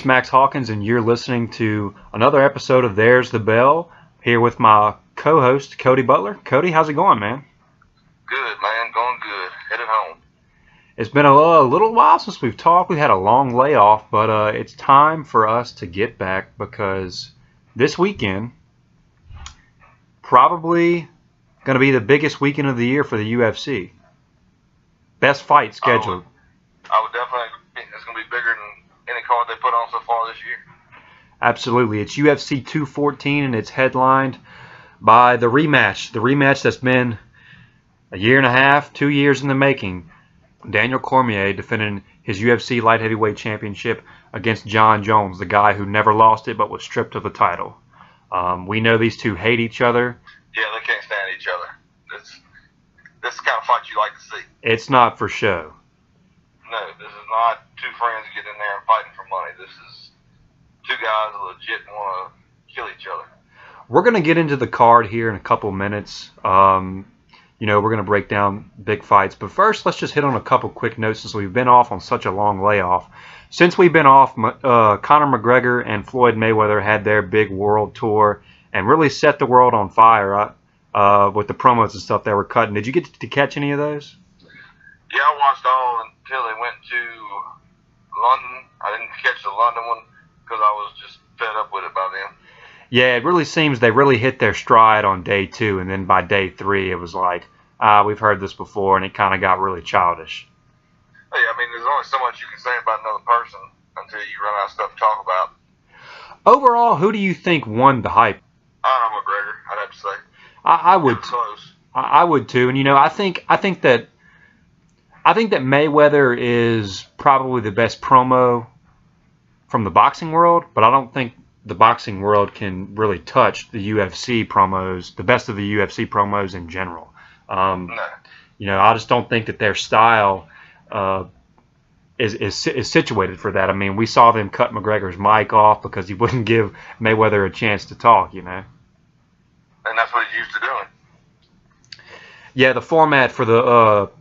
is Max Hawkins, and you're listening to another episode of There's the Bell, here with my co-host, Cody Butler. Cody, how's it going, man? Good, man. Going good. Headed home. It's been a little while since we've talked. We had a long layoff, but it's time for us to get back because this weekend, probably going to be the biggest weekend of the year for the UFC. Best fight scheduled. I would definitely agree. It's going to be bigger than any card they put on so far this year. Absolutely. It's UFC 214, and it's headlined by the rematch that's been a year and a half, 2 years in the making. Daniel Cormier defending his UFC Light Heavyweight Championship against Jon Jones, the guy who never lost it but was stripped of the title. We know these two hate each other. Yeah, they can't stand each other. This is the kind of fight you like to see. It's not for show. No, this is not two friends getting in there and fighting for money. This is two guys who legit want to kill each other. We're going to get into the card here in a couple minutes. We're going to break down big fights. But first, let's just hit on a couple quick notes since we've been off on such a long layoff. Since we've been off, Conor McGregor and Floyd Mayweather had their big world tour and really set the world on fire with the promos and stuff they were cutting. Did you get to catch any of those? Yeah, I watched all until they went to London. I didn't catch the London one because I was just fed up with it by then. Yeah, it really seems they really hit their stride on day 2, and then by day 3 it was like, we've heard this before, and it kind of got really childish. Hey, I mean, there's only so much you can say about another person until you run out of stuff to talk about. Overall, who do you think won the hype? I don't know, McGregor, I'd have to say. I would. Close. I would too, and I think that Mayweather is probably the best promo from the boxing world, but I don't think the boxing world can really touch the UFC promos, the best of the UFC promos in general. No. I just don't think that their style is situated for that. I mean, we saw them cut McGregor's mic off because he wouldn't give Mayweather a chance to talk, And that's what he's used to doing. Yeah, the format for the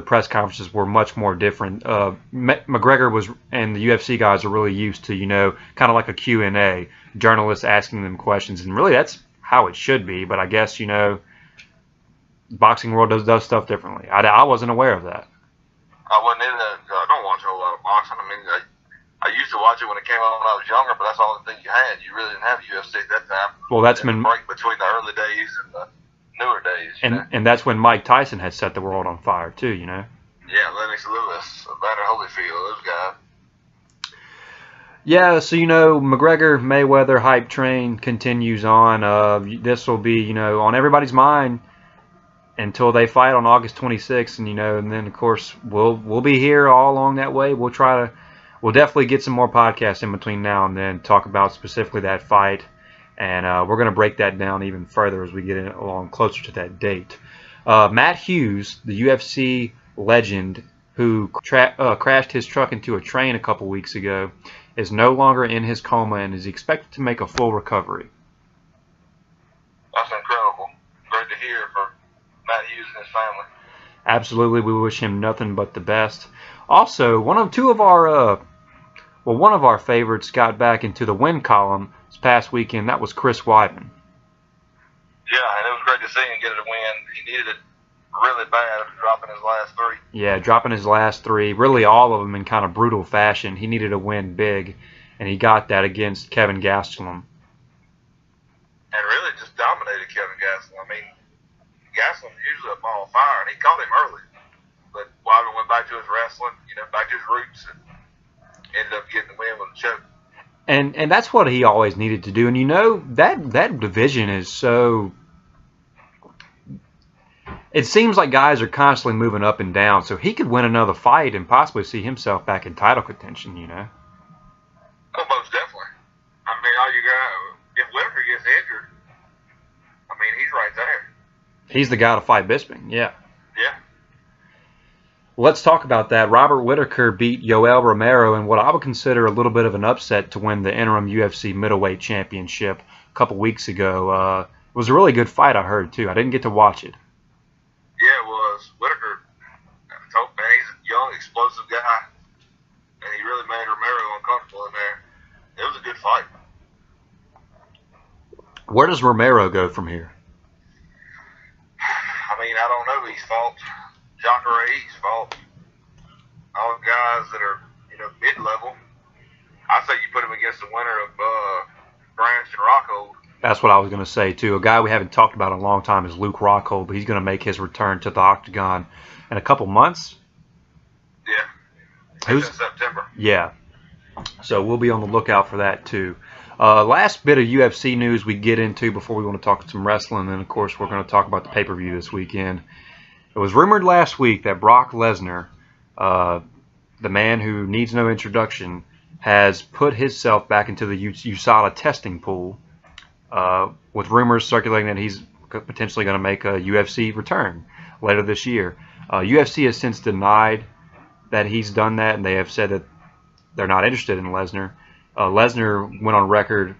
press conferences were much more different. McGregor and the UFC guys are really used to, kind of like a Q&A, journalists asking them questions, and really that's how it should be. But I guess, boxing world does stuff differently. I wasn't aware of that. I wasn't into that. I don't watch a whole lot of boxing. I mean, I used to watch it when it came out when I was younger, but that's all the thing you had. You really didn't have UFC at that time. Well, that's been the break between the early days and the newer days. And that's when Mike Tyson had set the world on fire too. Yeah, Lennox Lewis, Evander Holyfield, those guys. Yeah, so McGregor Mayweather hype train continues on. This will be on everybody's mind until they fight on August 26th, and then of course we'll be here all along that way. We'll definitely get some more podcasts in between now and then, talk about specifically that fight, and we're going to break that down even further as we get along closer to that date. Matt Hughes, the UFC legend who crashed his truck into a train a couple weeks ago, is no longer in his coma and is expected to make a full recovery. That's incredible. Great to hear for Matt Hughes and his family. Absolutely, we wish him nothing but the best. Also, one of our favorites got back into the win column this past weekend. That was Chris Weidman. Yeah, and it was great to see him get a win. He needed it really bad after dropping his last 3. Yeah, dropping his last 3, really all of them in kind of brutal fashion. He needed a win big, and he got that against Kevin Gastelum. And really just dominated Kevin Gastelum. I mean, Gastelum's usually a ball of fire, and he caught him early. But Weidman went back to his wrestling, back to his roots, and ended up getting the win with a choke. And that's what he always needed to do. And that division is so. It seems like guys are constantly moving up and down, so he could win another fight and possibly see himself back in title contention. Oh, most definitely. I mean, all you got, if Whitaker gets injured, I mean, he's right there. He's the guy to fight Bisping. Yeah. Yeah. Let's talk about that. Robert Whitaker beat Yoel Romero in what I would consider a little bit of an upset to win the interim UFC middleweight championship a couple weeks ago. It was a really good fight, I heard, too. I didn't get to watch it. Yeah, it was. Whitaker, man, he's a young, explosive guy, and he really made Romero uncomfortable in there. Where does Romero go from here? I mean, I don't know. He's fought Jacare. He's fought all the guys that are, mid-level. I say you put him against the winner of Branch and Rockhold. That's what I was going to say, too. A guy we haven't talked about in a long time is Luke Rockhold, but he's going to make his return to the octagon in a couple months. Yeah. Who's in September? Yeah. So we'll be on the lookout for that, too. Last bit of UFC news we get into before we want to talk some wrestling, and then, of course, we're going to talk about the pay-per-view this weekend. It was rumored last week that Brock Lesnar, the man who needs no introduction, has put himself back into the USADA testing pool, with rumors circulating that he's potentially going to make a UFC return later this year. UFC has since denied that he's done that, and they have said that they're not interested in Lesnar. Lesnar went on record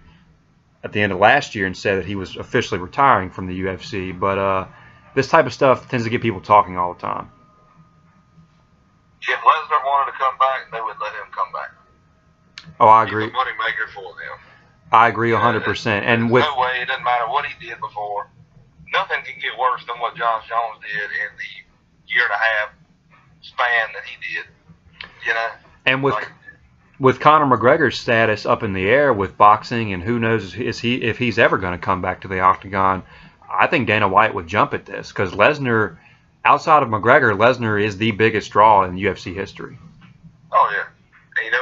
at the end of last year and said that he was officially retiring from the UFC, but this type of stuff tends to get people talking all the time. If Lesnar wanted to come back, they would let him come back. Oh, I agree. He's a money maker for them. I agree 100%. And with no way, it doesn't matter what he did before. Nothing can get worse than what Jon Jones did in the year and a half span that he did. And with Conor McGregor's status up in the air with boxing, and who knows if he's ever going to come back to the octagon, I think Dana White would jump at this, because Lesnar, outside of McGregor, Lesnar is the biggest draw in UFC history. Oh, yeah. And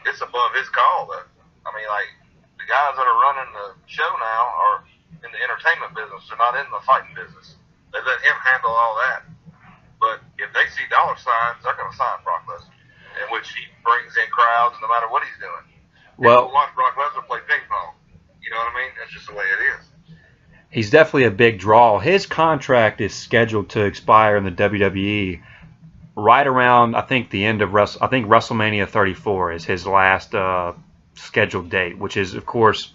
it's above his call, though. I mean, like, the guys that are running the show now are in the entertainment business. They're not in the fighting business. They let him handle all that. But if they see dollar signs, they're going to sign Brock Lesnar, in which he brings in crowds no matter what he's doing. Well, watch Brock Lesnar play ping pong. You know what I mean? That's just the way it is. He's definitely a big draw. His contract is scheduled to expire in the WWE right around, I think, the end of WrestleMania 34 is his last scheduled date, which is, of course,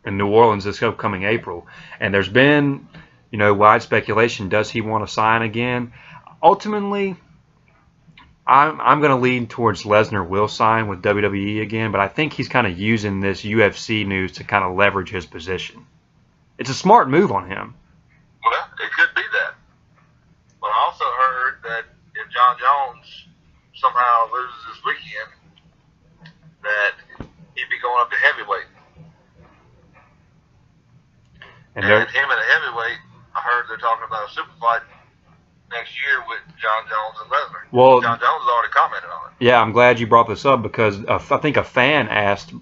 in New Orleans this upcoming April. And there's been, wide speculation. Does he want to sign again? Ultimately, I'm going to lean towards Lesnar will sign with WWE again, but I think he's kind of using this UFC news to kind of leverage his position. It's a smart move on him. Well, it could be that. But I also heard that if Jon Jones somehow loses this weekend, that he'd be going up to heavyweight. And him at a heavyweight, I heard they're talking about a super fight next year with Jon Jones and Lesnar. Well, Jon Jones has already commented on it. Yeah, I'm glad you brought this up, because I think a fan asked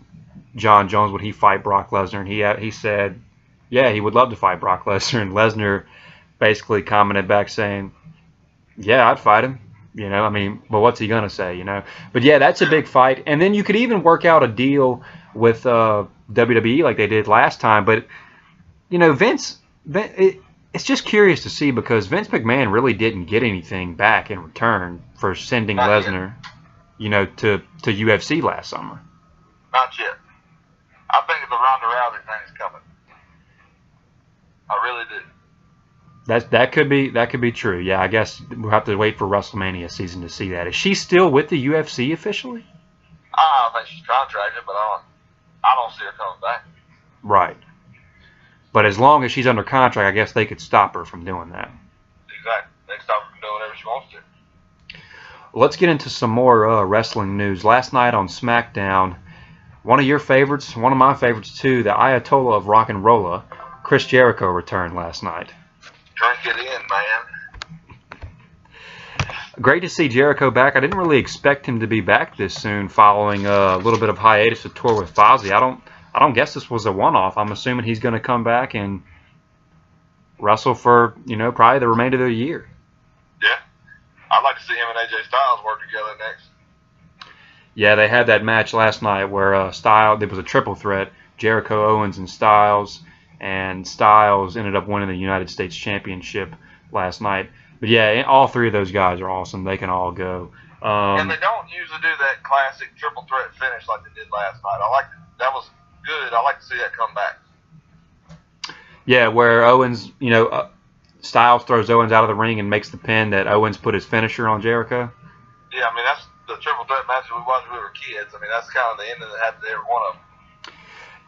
Jon Jones would he fight Brock Lesnar, and he said, yeah, he would love to fight Brock Lesnar, and Lesnar basically commented back saying, yeah, I'd fight him. But what's he going to say, But yeah, that's a big fight. And then you could even work out a deal with WWE like they did last time. But, Vince it's just curious to see, because Vince McMahon really didn't get anything back in return for sending Lesnar, to UFC last summer. Not yet. I think the Ronda Rousey thing is coming. I really do. That could be true. Yeah, I guess we'll have to wait for WrestleMania season to see that. Is she still with the UFC officially? I don't think she's contracted, but I don't see her coming back. Right. But as long as she's under contract, I guess they could stop her from doing that. Exactly. They can stop her from doing whatever she wants to. Let's get into some more wrestling news. Last night on SmackDown, one of your favorites, one of my favorites too, the Ayatollah of Rock and Rolla, Chris Jericho, returned last night. Drink it in, man. Great to see Jericho back. I didn't really expect him to be back this soon, following a little bit of hiatus to tour with Fozzy. I don't guess this was a one-off. I'm assuming he's going to come back and wrestle for, probably the remainder of the year. Yeah. I'd like to see him and AJ Styles work together next. Yeah, they had that match last night where Styles, it was a triple threat, Jericho, Owens, and Styles ended up winning the United States Championship last night. But yeah, all three of those guys are awesome. They can all go. And they don't usually do that classic triple threat finish like they did last night. That was good. I like to see that come back. Yeah, where Owens, Styles throws Owens out of the ring and makes the pin that Owens put his finisher on Jericho. Yeah, I mean, that's the triple threat match we watched when we were kids. I mean, that's kind of the end of every one of them.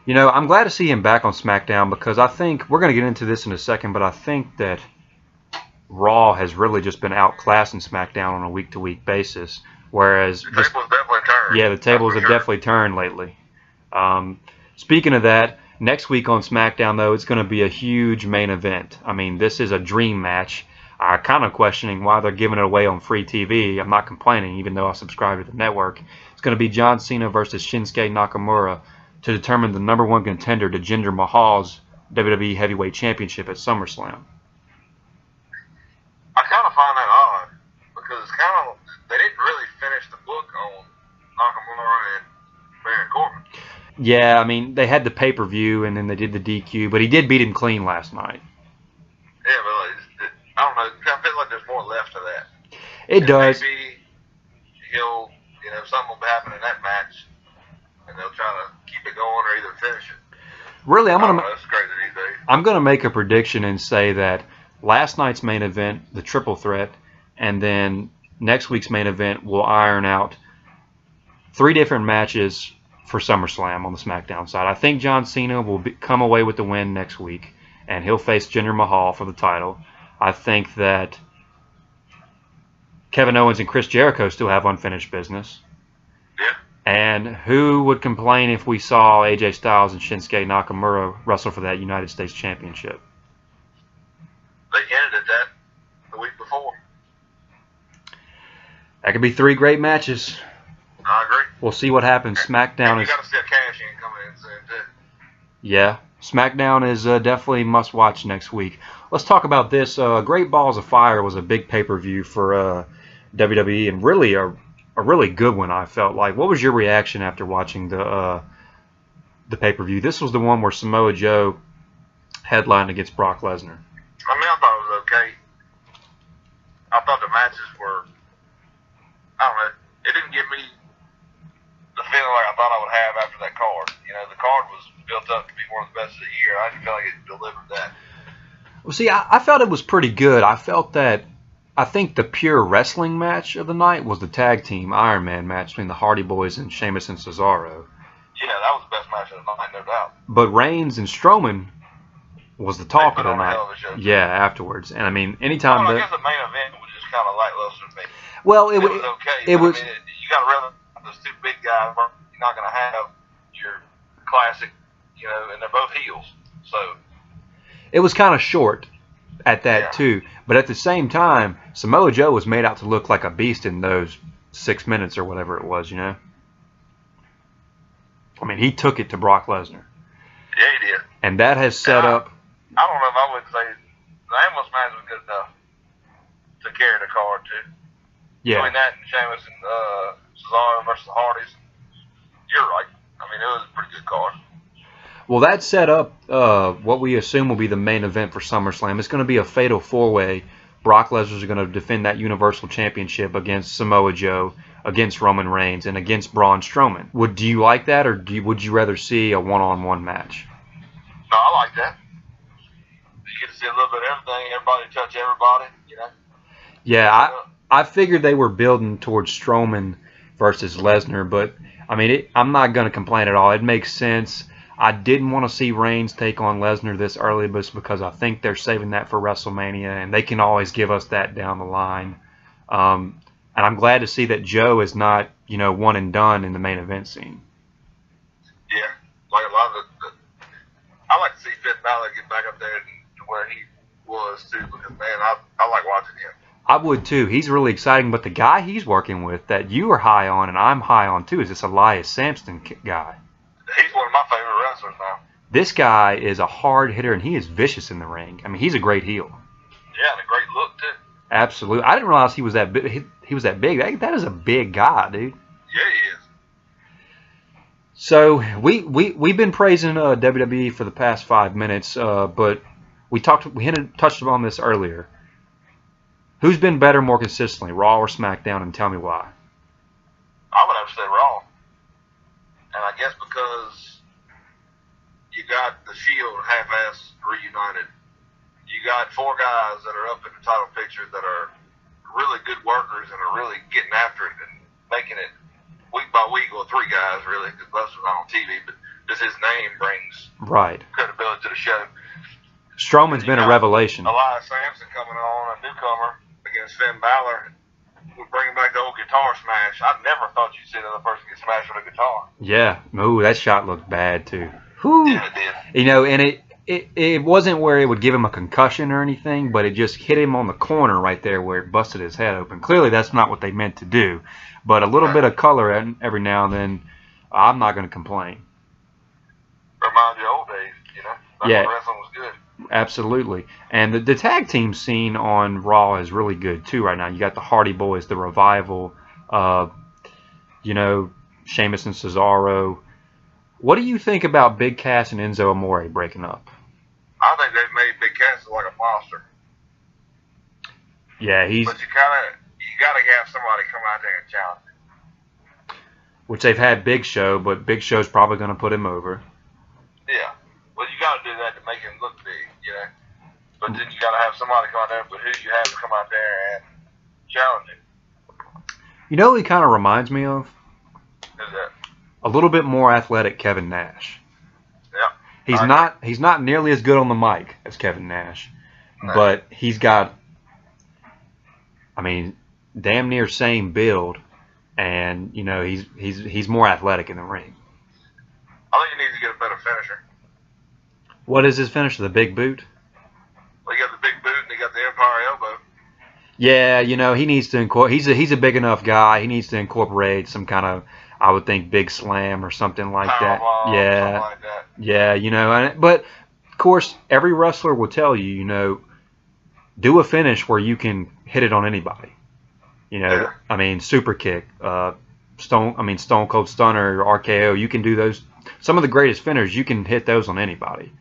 You know, I'm glad to see him back on SmackDown because I think we're going to get into this in a second, but I think that Raw has really just been outclassing SmackDown on a week-to-week basis, whereas The tables definitely turned. yeah, the tables That's have for sure. definitely turned lately. Speaking of that, next week on SmackDown, though, it's going to be a huge main event. I mean, this is a dream match. I'm kind of questioning why they're giving it away on free TV. I'm not complaining, even though I subscribe to the network. It's going to be John Cena versus Shinsuke Nakamura to determine the #1 contender to Jinder Mahal's WWE Heavyweight Championship at SummerSlam. I kind of find that odd because they didn't really finish the book on Nakamura and Baron Corbin. Yeah, I mean, they had the pay-per-view and then they did the DQ, but he did beat him clean last night. Yeah, but I don't know. I feel like there's more left to that. It does. Maybe he'll, something will happen in that match, and they'll try to keep it going or either finish it. Really, That's crazy these days. I'm gonna make a prediction and say that last night's main event, the triple threat, and then next week's main event will iron out 3 different matches for SummerSlam on the SmackDown side. I think John Cena will come away with the win next week, and he'll face Jinder Mahal for the title. I think that Kevin Owens and Chris Jericho still have unfinished business. Yeah. And who would complain if we saw AJ Styles and Shinsuke Nakamura wrestle for that United States Championship? They hinted at that the week before. That could be 3 great matches. I agree. We'll see what happens. SmackDown And you is... got to see a cash in coming in soon, too. Yeah, SmackDown is definitely must-watch next week. Let's talk about this. Great Balls of Fire was a big pay-per-view for WWE, and really a really good one, I felt like. What was your reaction after watching the pay-per-view? This was the one where Samoa Joe headlined against Brock Lesnar. I mean, I thought it was okay. I thought the matches were, I don't know, it didn't give me the feeling like I thought I would have after that card. The card was built up to be one of the best of the year. I didn't feel like it delivered that. Well, see, I felt it was pretty good. I think the pure wrestling match of the night was the tag team Iron Man match between the Hardy Boys and Sheamus and Cesaro. Yeah, that was the best match of the night, no doubt. But Reigns and Strowman was the talk of the They put on a night. hell of a show. Yeah, afterwards. And I mean, anytime I guess the main event was just kind of lackluster to me. well, It was okay. It but was. I mean, you got to realize those 2 big guys. You're not going to have your classic, and they're both heels. So It was kind of short at that Yeah. too. But at the same time, Samoa Joe was made out to look like a beast in those 6 minutes or whatever it was. I mean, he took it to Brock Lesnar, yeah, he did. and that has set up. I don't know if I would say the ambulance match was good enough to carry the card too. Yeah. Between that and Sheamus and Cesaro versus the Hardys, you're right. I mean, it was a pretty good card. Well, that set up what we assume will be the main event for SummerSlam. It's going to be a fatal 4-way. Brock Lesnar is going to defend that Universal Championship against Samoa Joe, against Roman Reigns, and against Braun Strowman. Do you like that, or would you rather see a one-on-one match? No, I like that. You get to see a little bit of everything. Everybody touch everybody. Yeah, I figured they were building towards Strowman versus Lesnar, but I mean, I'm not going to complain at all. It makes sense. I didn't want to see Reigns take on Lesnar this early because I think they're saving that for WrestleMania, and they can always give us that down the line. And I'm glad to see that Joe is not, one and done in the main event scene. Yeah, like a lot of I like to see Finn Balor get back up there to where he was too, because man, I like watching him. I would too. He's really exciting, but the guy he's working with that you are high on and I'm high on too is this Elias Sampson guy. He's one of my favorite wrestlers now. This guy is a hard hitter and he is vicious in the ring. I mean, he's a great heel. Yeah, and a great look too. Absolutely. I didn't realize he was that big. He was that big. That is a big guy, dude. Yeah, he is. So we've been praising WWE for the past 5 minutes, but we touched upon this earlier. Who's been better more consistently, Raw or SmackDown, and tell me why? I would have to say Raw. And I guess because you got the Shield half-ass reunited. You got 4 guys that are up in the title picture that are really good workers and are really getting after it and making it week by week, or 3 guys really, because most of them are on TV, but just his name brings Right. credibility to the show. Strowman's been a revelation. Elias Sampson coming on, a newcomer against Finn Balor. We're bringing back the old guitar smash. I never thought you'd see another person get smashed with a guitar. Yeah. Ooh, that shot looked bad too. Whew. Yeah, it did. You know, and it wasn't where it would give him a concussion or anything, but it just hit him on the corner right there where it busted his head open. Clearly, that's not what they meant to do. But a little bit of color every now and then, I'm not going to complain. Remind you of old days, you know? That's Yeah. when wrestling was good. Absolutely. And the tag team scene on Raw is really good too right now. You got the Hardy Boys, the Revival, you know, Sheamus and Cesaro. What do you think about Big Cass and Enzo Amore breaking up? I think they've made Big Cass look like a monster. Yeah, But you gotta have somebody come out there and challenge him. which they've had Big Show, but Big Show's probably going to put him over. Yeah. Well, you gotta do that to make him look big, you know? But then you gotta have somebody come out there, but who you have to come out there and challenge him? You know who he kind of reminds me of? Who's that? A little bit more athletic Kevin Nash. Yeah. He's not nearly as good on the mic as Kevin Nash, No. but he's got, I mean, damn near same build, and you know he's more athletic in the ring. I think he needs to get a better finisher. What is his finisher? The big boot? Well, you got the big boot and you got the Empire elbow. Yeah, you know he needs to incorporate. He's a big enough guy. He needs to incorporate some kind of, I would think, big slam or something like that. Powerbomb, Yeah. something like that. Yeah, you know, but of course, every wrestler will tell you, you know, do a finish where you can hit it on anybody. You know, Yeah. I mean, super kick, Stone Cold Stunner, RKO. You can do those. Some of the greatest finishes, you can hit those on anybody.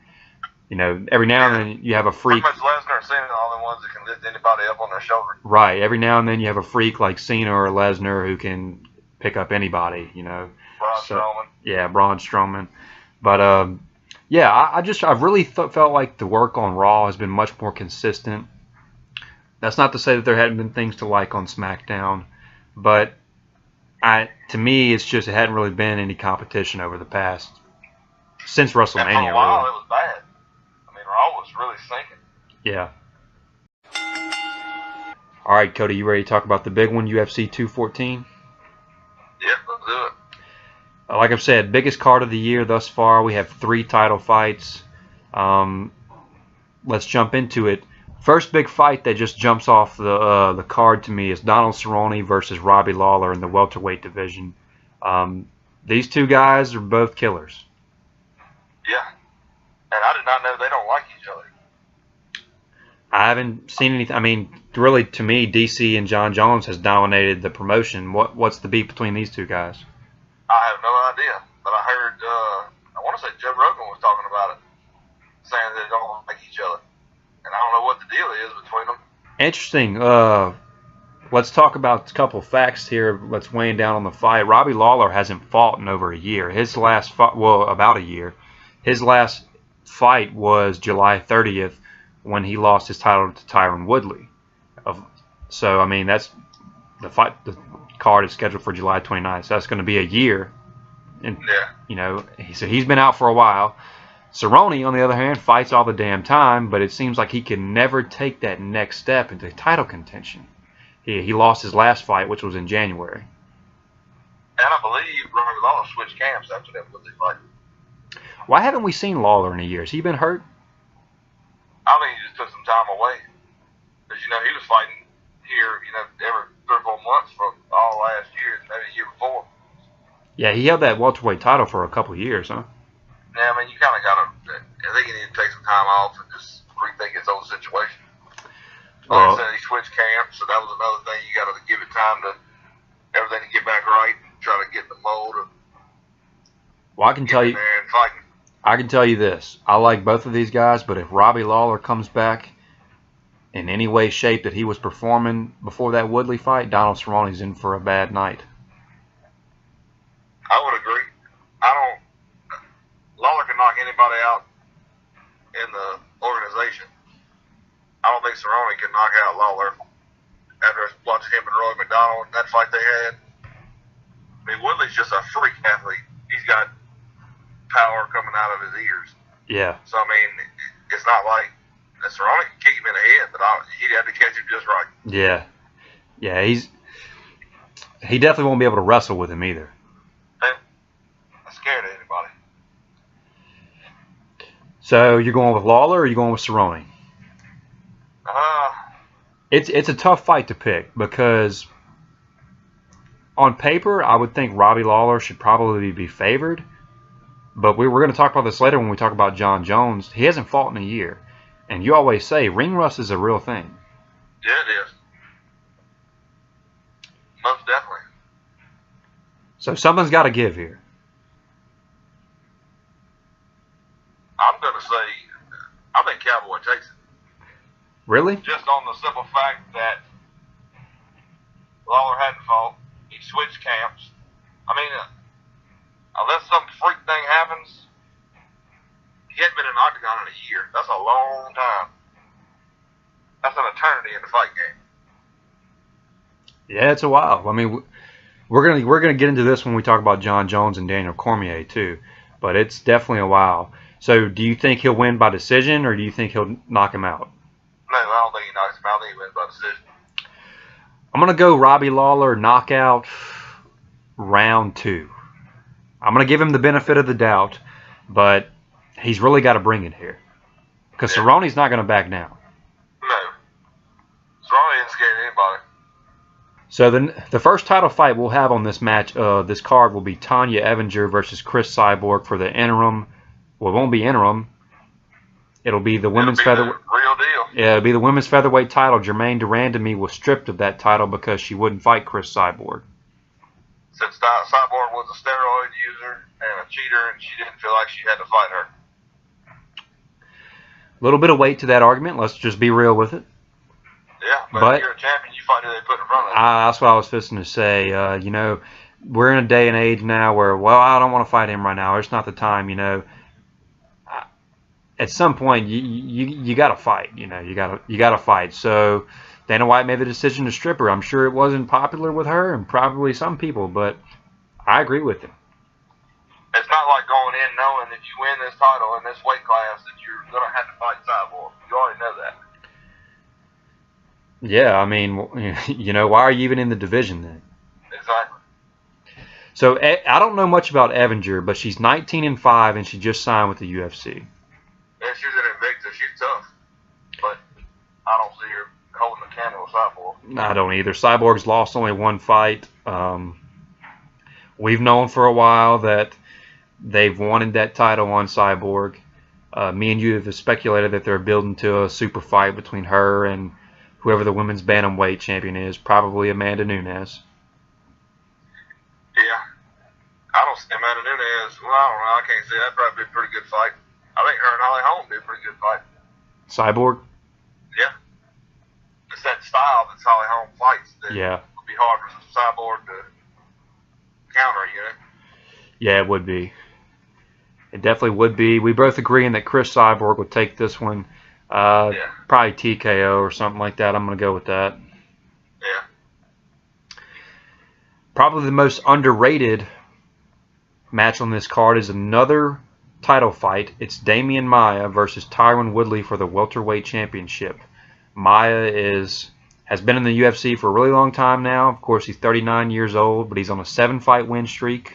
You know, every now and then you have a freak. Pretty much Lesnar and Cena are the only ones that can lift anybody up on their shoulder. Right. Every now and then you have a freak like Cena or Lesnar who can pick up anybody. You know. Braun Strowman. Yeah, Braun Strowman. But yeah, I've really felt like the work on Raw has been much more consistent. That's not to say that there hadn't been things to like on SmackDown, but to me, it's just it hadn't really been any competition over the past since WrestleMania. And for a while, really. it was bad. I mean, Raw was really sinking. Yeah. All right, Cody, you ready to talk about the big one, UFC 214? Yep, let's do it. Like I've said, biggest card of the year thus far. We have 3 title fights. Let's jump into it. First big fight that just jumps off the card to me is Donald Cerrone versus Robbie Lawler in the welterweight division. These two guys are both killers. Yeah. And I did not know they don't like each other. I haven't seen anything. I mean, really, to me, DC and Jon Jones has dominated the promotion. What's the beef between these two guys? I have no idea. But I heard, I want to say Joe Rogan was talking about it, saying that they don't like each other. And I don't know what the deal is between them. Interesting. Let's talk about a couple facts here. Let's weigh down on the fight. Robbie Lawler hasn't fought in over a year. His last fight, well, about a year. His last fight was July 30th when he lost his title to Tyron Woodley. So, I mean, that's the fight. The card is scheduled for July 29th. So that's going to be a year. And, Yeah. you know, so he's been out for a while. Cerrone, on the other hand, fights all the damn time, but it seems like he can never take that next step into title contention. He lost his last fight, which was in January. And I believe Robbie Lawler switched camps after that Woodley fight. Why haven't we seen Lawler in a year? Has he been hurt? I think he just took some time away. Because, you know, he was fighting here, you know, every 3 or 4 months for all last year, maybe a year before. Yeah, he held that welterweight title for a couple of years, huh? Yeah, I mean, you kind of got to, I think you need to take some time off and just rethink his own situation. Like I said, he switched camps, so that was another thing. You got to give it time to everything to get back right and try to get in the mold of Well, I can tell you, getting there and fighting. I can tell you this. I like both of these guys, but if Robbie Lawler comes back in any way, shape that he was performing before that Woodley fight, Donald Cerrone's in for a bad night. I would agree. Lawler can knock anybody out in the organization. I don't think Cerrone can knock out Lawler after watching him and Roy McDonald in that fight they had. I mean, Woodley's just a freak athlete. He's got power coming out of his ears. Yeah. So, I mean, it's not like Cerrone can kick him in the head, but he'd have to catch him just right. Yeah. Yeah, he definitely won't be able to wrestle with him either. I'm scared of anybody. So you're going with Lawler or are you going with Cerrone? It's a tough fight to pick because on paper I would think Robbie Lawler should probably be favored. But we're going to talk about this later when we talk about Jon Jones. He hasn't fought in a year. And you always say ring rust is a real thing. Yeah, it is. Most definitely. So something's got to give here. I'm going to say, I think Cowboy takes it. Really? Just on the simple fact that Lawler hadn't fought. He switched camps. I mean, unless some freak thing happens, he hadn't been in an octagon in a year. That's a long time. That's an eternity in the fight game. Yeah, it's a while. I mean, we're gonna get into this when we talk about Jon Jones and Daniel Cormier too, but it's definitely a while. So, do you think he'll win by decision, or do you think he'll knock him out? No, I don't think he knocks him out. I think he wins by decision. I'm gonna go Robbie Lawler knockout round 2. I'm going to give him the benefit of the doubt, but he's really got to bring it here. Because Cerrone's not going to back down. No. Cerrone ain't scared of anybody. So the first title fight we'll have on this match, this card, will be Tanya Evinger versus Chris Cyborg for the interim. Well, it won't be interim. It'll be the women's featherweight. Real deal. Yeah, it'll be the women's featherweight title. Jermaine Durandamy was stripped of that title because she wouldn't fight Chris Cyborg. Since Cyborg was a steroid user and a cheater, and she didn't feel like she had to fight her. A little bit of weight to that argument. Let's just be real with it. Yeah, but if you're a champion, you fight who they put in front of you. That's what I was fixing to say. You know, we're in a day and age now where, well, I don't want to fight him right now. It's not the time, you know. At some point, you got to fight. You know, you got to fight. So Dana White made the decision to strip her. I'm sure it wasn't popular with her and probably some people, but I agree with him. It's not like going in knowing that you win this title in this weight class that you're going to have to fight Cyborg. You already know that. Yeah, I mean, you know, why are you even in the division then? Exactly. So I don't know much about Evinger, but she's 19-5 and she just signed with the UFC. Yeah, she's an Invicta. She's tough. But I don't see her holding the candle with Cyborg. I don't either. Cyborg's lost only one fight. We've known for a while that they've wanted that title on Cyborg. Me and you have speculated that they're building to a super fight between her and whoever the women's bantamweight champion is, probably Amanda Nunes. Yeah. I don't see Amanda Nunes. Well, I don't know. I can't see. That'd probably be a pretty good fight. I think her and Holly Holm do a pretty good fight. Cyborg? Yeah. It's that style that Holly Holm fights that would be hard for Cyborg to counter, you know? Yeah, it would be. It definitely would be. We both agreeing that Chris Cyborg would take this one. Probably TKO or something like that. I'm going to go with that. Yeah. Probably the most underrated match on this card is another title fight. It's Damian Maia versus Tyron Woodley for the welterweight championship. Maia has been in the UFC for a really long time now. Of course, he's 39 years old, but he's on a 7-fight win streak.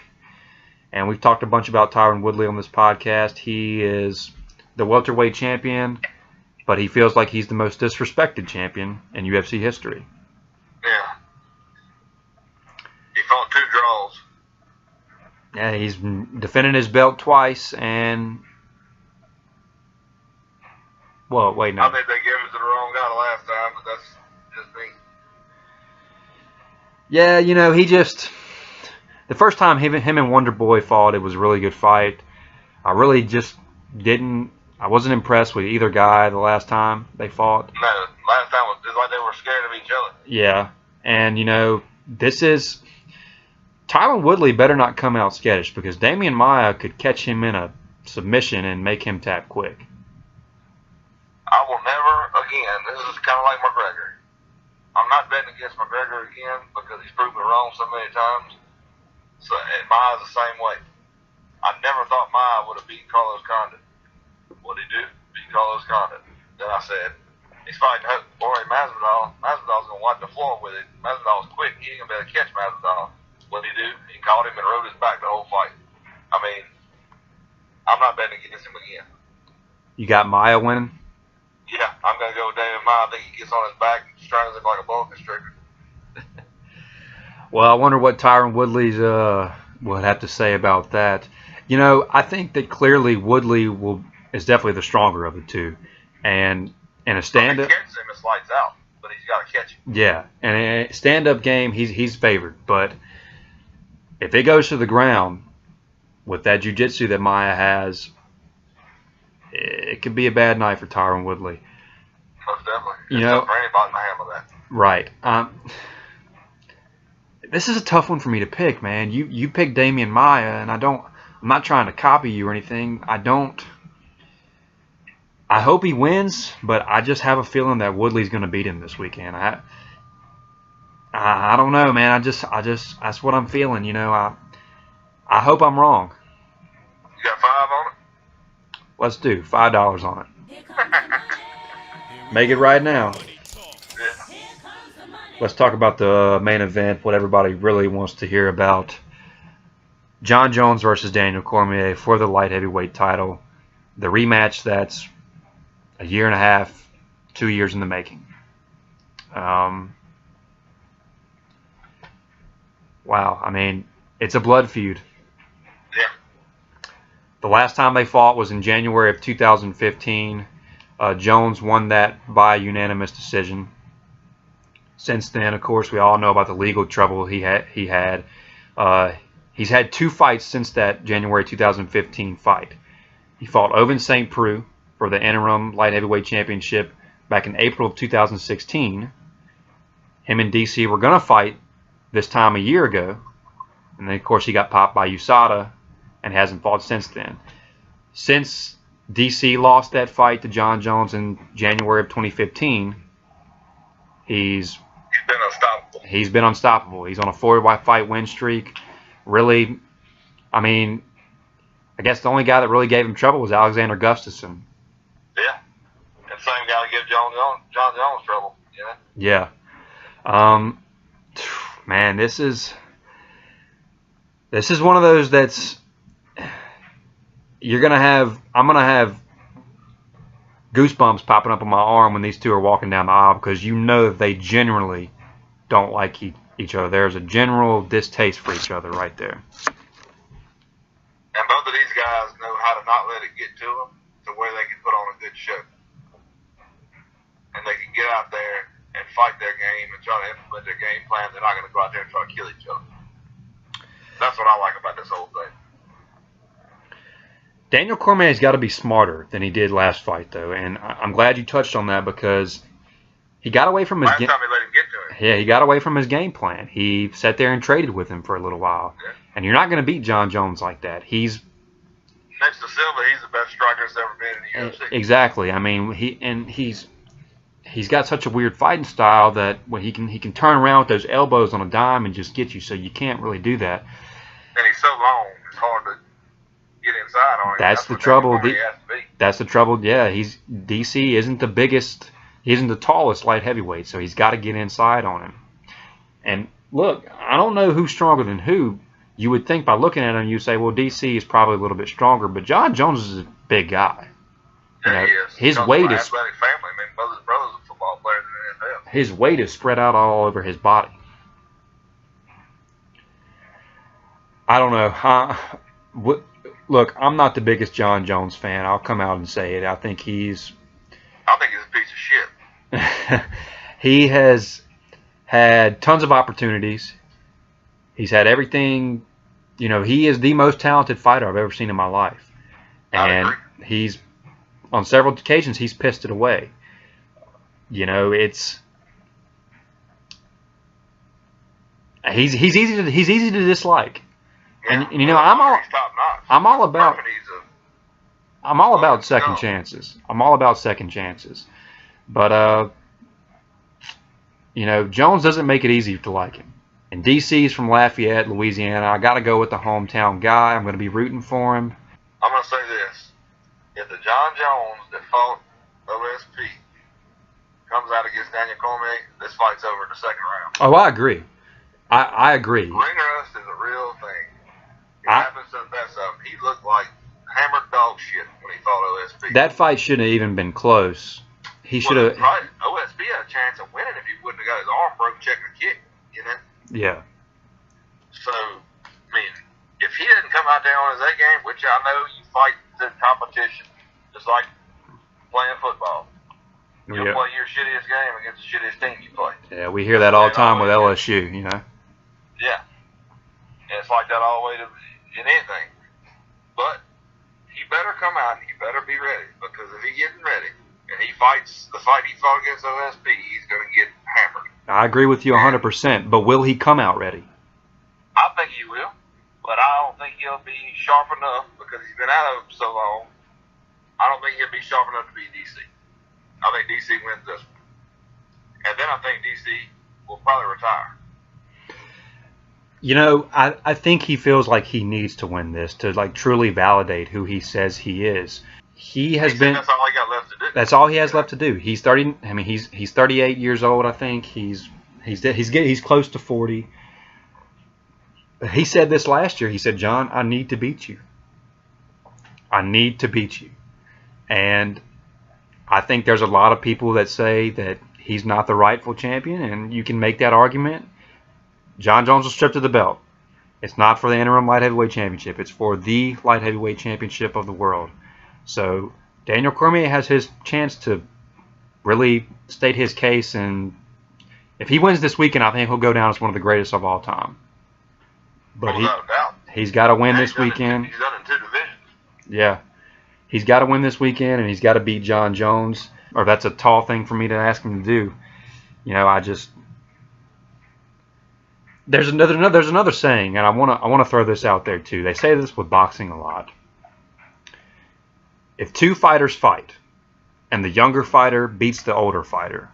And we've talked a bunch about Tyron Woodley on this podcast. He is the welterweight champion, but he feels like he's the most disrespected champion in UFC history. Yeah. He fought 2 draws. Yeah, he's defended his belt twice, and... Well, wait, no. I think they gave it to the wrong guy the last time, but that's just me. Yeah, you know, he just... The first time him and Wonder Boy fought, it was a really good fight. I really just didn't... I wasn't impressed with either guy the last time they fought. No, last time was like they were scared of each other. Yeah, and, you know, this is... Tyron Woodley better not come out skittish because Damian Maia could catch him in a submission and make him tap quick. I will never again. This is kind of like McGregor. I'm not betting against McGregor again because he's proven me wrong so many times. So and Maia's the same way. I never thought Maia would have beaten Carlos Condit. What did he do? Beat Carlos Condit. Then I said, he's fighting Jorge Masvidal. Masvidal's going to wipe the floor with it. Masvidal's quick. He ain't going to be able to catch Masvidal. What did he do? He caught him and rode his back the whole fight. I mean, I'm not betting against him again. You got Maia winning? Yeah, I'm going to go with Daniel Maia. I think he gets on his back and strains him like a boa constrictor. Well, I wonder what Tyron Woodley's would have to say about that. You know, I think that clearly Woodley is definitely the stronger of the two. And in a stand-up, if he catches him, it's lights out, but he's got to catch him. Yeah, and in a stand-up game, he's favored. But if it goes to the ground with that jiu-jitsu that Maia has, it could be a bad night for Tyron Woodley. Most definitely. You know, for anybody to handle that. Right. This is a tough one for me to pick, man. You picked Damian Maia, and I'm not trying to copy you or anything. I hope he wins, but I just have a feeling that Woodley's going to beat him this weekend. I don't know, man. I just that's what I'm feeling. You know, I hope I'm wrong. You got 5 on it? Let's do $5 on it. Make it right now. Let's talk about the main event, what everybody really wants to hear about. Jon Jones versus Daniel Cormier for the light heavyweight title. The rematch that's a year and a half, 2 years in the making. Wow, I mean, it's a blood feud. Yeah. The last time they fought was in January of 2015. Jones won that by unanimous decision. Since then, of course, we all know about the legal trouble he had. He's had 2 fights since that January 2015 fight. He fought Ovince St. Preux for the interim light heavyweight championship back in April of 2016. Him and DC were going to fight this time a year ago. And then, of course, he got popped by USADA and hasn't fought since then. Since DC lost that fight to Jon Jones in January of 2015, he's been unstoppable. He's been unstoppable. He's on a 4-fight win streak. Really, I mean, I guess the only guy that really gave him trouble was Alexander Gustafsson. Yeah. And same guy that gave Jon Jones trouble, you know? Yeah. Man, this is one of those that's I'm gonna have goosebumps popping up on my arm when these two are walking down the aisle, because you know that they generally don't like each other. There's a general distaste for each other right there. And both of these guys know how to not let it get to them to where they can put on a good show. And they can get out there and fight their game and try to implement their game plan. They're not going to go out there and try to kill each other. That's what I like about this whole thing. Daniel Cormier's got to be smarter than he did last fight, though, and I'm glad you touched on that, because he got away from his last time he let him get to him. Yeah, he got away from his game plan. He sat there and traded with him for a little while, and you're not going to beat Jon Jones like that. He's next to Silva. He's the best striker that's ever been in the UFC. Exactly. I mean, he's got such a weird fighting style that when he can turn around with those elbows on a dime and just get you, so you can't really do that. And he's so long, it's hard to get inside on him. That's the trouble. That's the trouble. Yeah, DC isn't the biggest, he isn't the tallest light heavyweight, so he's got to get inside on him. And look, I don't know who's stronger than who. You would think by looking at him, you say, well, DC is probably a little bit stronger, but Jon Jones is a big guy. Yeah, he is. His weight is athletic family. I mean, both his brothers are football players in the NFL. His weight is spread out all over his body. I don't know. Look, I'm not the biggest Jon Jones fan. I'll come out and say it. I think he's a piece of shit. He has had tons of opportunities. He's had everything. You know, he is the most talented fighter I've ever seen in my life. And he's, on several occasions, he's pissed it away. You know, he's easy to dislike. Yeah, and you know, I'm all about second chances. I'm all about second chances. But you know, Jones doesn't make it easy to like him. And DC's from Lafayette, Louisiana. I got to go with the hometown guy. I'm going to be rooting for him. I'm going to say this. If the Jon Jones that fought OSP comes out against Daniel Cormier, this fight's over in the second round. Oh, I agree. I agree. Ring rust is a real thing. It happens to that something. He looked like hammered dog shit when he fought OSP. That fight shouldn't have even been close. He should have. Right. OSP had a chance of winning if he wouldn't have got his arm broke checking a kick, you know? Yeah. So, I mean, if he didn't come out there on his A game, which I know you fight the competition, just like playing football. You'll play your shittiest game against the shittiest team you play. Yeah, we hear that all the time with LSU, you know? Yeah. And it's like that all the way to in anything. But he better come out and he better be ready, because if he isn't ready and he fights the fight he fought against OSP, he's going to get hammered. I agree with you 100%, but will he come out ready? I think he will, but I don't think he'll be sharp enough because he's been out of it so long. I don't think he'll be sharp enough to beat DC. I think DC wins this one. And then I think DC will probably retire. You know, I think he feels like he needs to win this to like truly validate who he says he is. He has been. That's all he got left to do. That's all he has left to do. He's 30. I mean, he's 38 years old. I think he's close to 40. He said this last year. He said, "Jon, I need to beat you. I need to beat you." And I think there's a lot of people that say that he's not the rightful champion, and you can make that argument. Jon Jones was stripped of the belt. It's not for the interim light heavyweight championship. It's for the light heavyweight championship of the world. So Daniel Cormier has his chance to really state his case, and if he wins this weekend, I think he'll go down as one of the greatest of all time. But he's got to win this weekend. He's done in 2 divisions. Yeah. He's got to win this weekend, and he's got to beat Jon Jones, or that's a tall thing for me to ask him to do. You know, there's another saying, and I want to throw this out there too. They say this with boxing a lot. If 2 fighters fight, and the younger fighter beats the older fighter,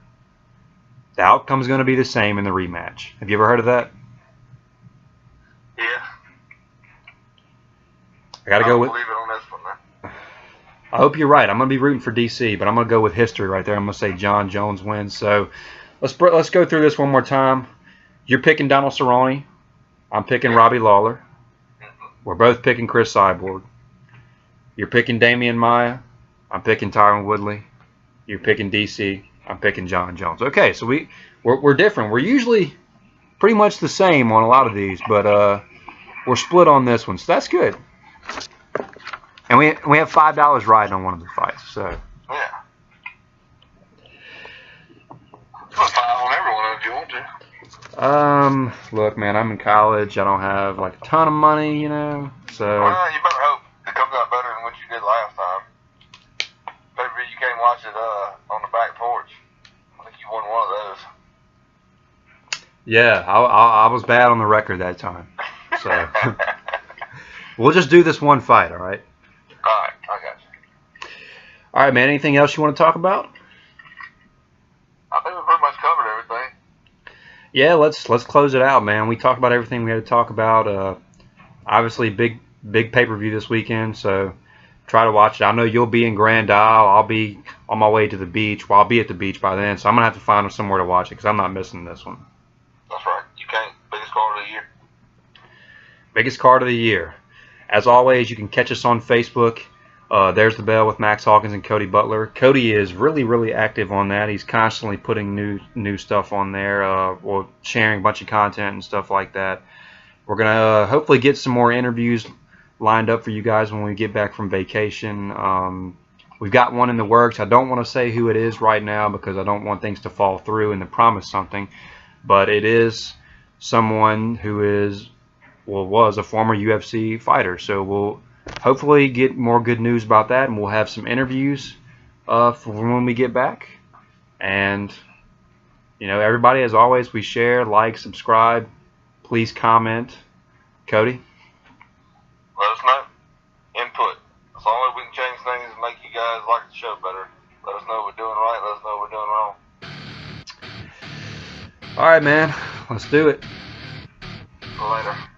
the outcome is going to be the same in the rematch. Have you ever heard of that? Yeah. I got to go with. Believe it on this one, man. I hope you're right. I'm going to be rooting for DC, but I'm going to go with history right there. I'm going to say Jon Jones wins. So let's go through this one more time. You're picking Donald Cerrone. I'm picking Robbie Lawler. We're both picking Chris Cyborg. You're picking Damian Maia. I'm picking Tyron Woodley. You're picking DC. I'm picking Jon Jones. Okay, so we're different. We're usually pretty much the same on a lot of these, but we're split on this one, so that's good. And we have $5 riding on one of the fights, so. Yeah. I'll buy on every one of them if you want to. Look, man, I'm in college. I don't have like a ton of money, you know. So. Well, you better hope it comes out better than what you did last time. Maybe you can't watch it on the back porch. I think you won one of those. Yeah, I was bad on the record that time. So we'll just do this one fight, all right? All right, I got you. All right, man. Anything else you want to talk about? I think we pretty much covered everything. Yeah, let's close it out, man. We talked about everything we had to talk about. Obviously, big pay-per-view this weekend, so try to watch it. I know you'll be in Grand Isle. I'll be on my way to the beach. Well, I'll be at the beach by then, so I'm going to have to find somewhere to watch it because I'm not missing this one. That's right. You can't. Biggest card of the year. Biggest card of the year. As always, you can catch us on Facebook. There's the Bell with Max Hawkins and Cody Butler. Cody is really, really active on that. He's constantly putting new stuff on there, or sharing a bunch of content and stuff like that. We're going to hopefully get some more interviews lined up for you guys when we get back from vacation. We've got one in the works. I don't want to say who it is right now because I don't want things to fall through and to promise something. But it is someone who was a former UFC fighter. So we'll hopefully get more good news about that, and we'll have some interviews for when we get back. And, you know, everybody, as always, we share, like, subscribe. Please comment. Cody? Let us know. Input. That's the only way we can change things and make you guys like the show better. Let us know what we're doing right. Let us know what we're doing wrong. All right, man. Let's do it. Later.